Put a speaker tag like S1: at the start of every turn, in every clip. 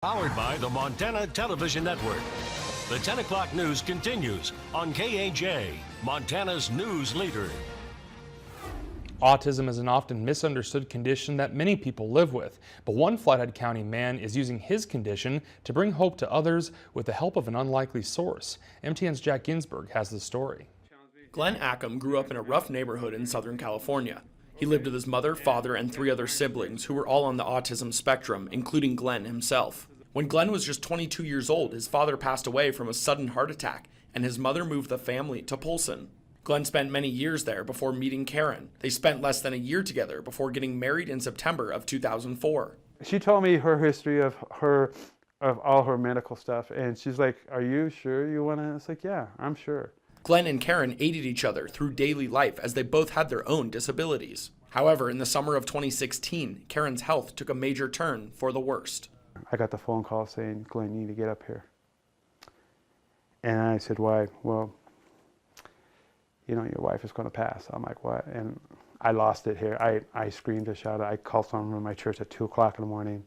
S1: Powered by the Montana Television Network. The 10 o'clock news continues on KAJ, Montana's news leader.
S2: Autism is an often misunderstood condition that many people live with, but one Flathead County man is using his condition to bring hope to others with the help of an unlikely source. MTN's Jack Ginsburg has the story.
S3: Glenn Ackham grew up in a rough neighborhood in Southern California. He lived with his mother, father, and 3 other siblings who were all on the autism spectrum, including Glenn himself. When Glenn was just 22 years old, his father passed away from a sudden heart attack, and his mother moved the family to Polson. Glenn spent many years there before meeting Karen. They spent less than a year together before getting married in September of 2004.
S4: She told me her history of all her medical stuff, and she's like, "Are you sure you want to?" It's like, "Yeah, I'm sure."
S3: Glenn and Karen aided each other through daily life as they both had their own disabilities. However, in the summer of 2016, Karen's health took a major turn for the worst.
S4: I got the phone call saying, "Glenn, you need to get up here." And I said, "Why?" "Well, you know, your wife is going to pass." I'm like, "What?" And I lost it here. I screamed and shouted. I called someone from my church at 2 o'clock in the morning.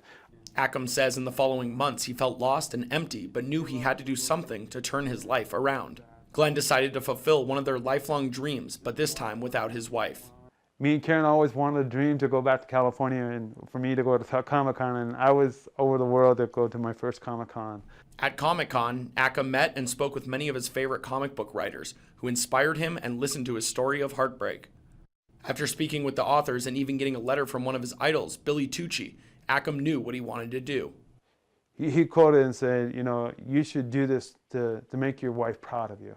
S3: Ackham says in the following months he felt lost and empty, but knew he had to do something to turn his life around. Glenn decided to fulfill one of their lifelong dreams, but this time without his wife.
S4: Me and Karen always wanted a dream to go back to California and for me to go to Comic-Con, and I was over the world to go to my first Comic-Con.
S3: At Comic-Con, Ackham met and spoke with many of his favorite comic book writers who inspired him and listened to his story of heartbreak. After speaking with the authors and even getting a letter from one of his idols, Billy Tucci, Ackham knew what he wanted to do.
S4: He quoted and said, "You know, you should do this to make your wife proud of you."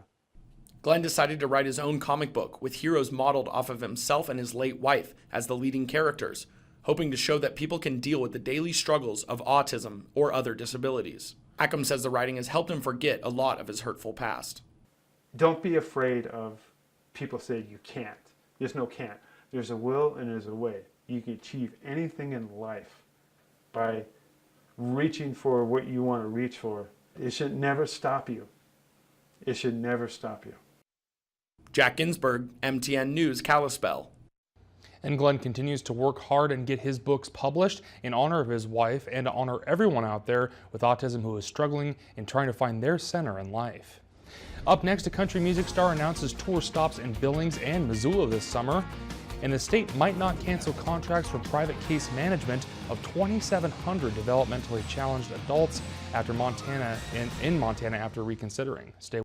S3: Glenn decided to write his own comic book with heroes modeled off of himself and his late wife as the leading characters, hoping to show that people can deal with the daily struggles of autism or other disabilities. Ackham says the writing has helped him forget a lot of his hurtful past.
S4: Don't be afraid of people saying you can't. There's no can't. There's a will and there's a way. You can achieve anything in life by reaching for what you want to reach for. It should never stop you. It should never stop you.
S3: Jack Ginsburg, MTN News, Kalispell.
S2: And Glenn continues to work hard and get his books published in honor of his wife and to honor everyone out there with autism who is struggling and trying to find their center in life. Up next, a country music star announces tour stops in Billings and Missoula this summer. And the state might not cancel contracts for private case management of 2,700 developmentally challenged adults after in Montana after reconsidering. Stay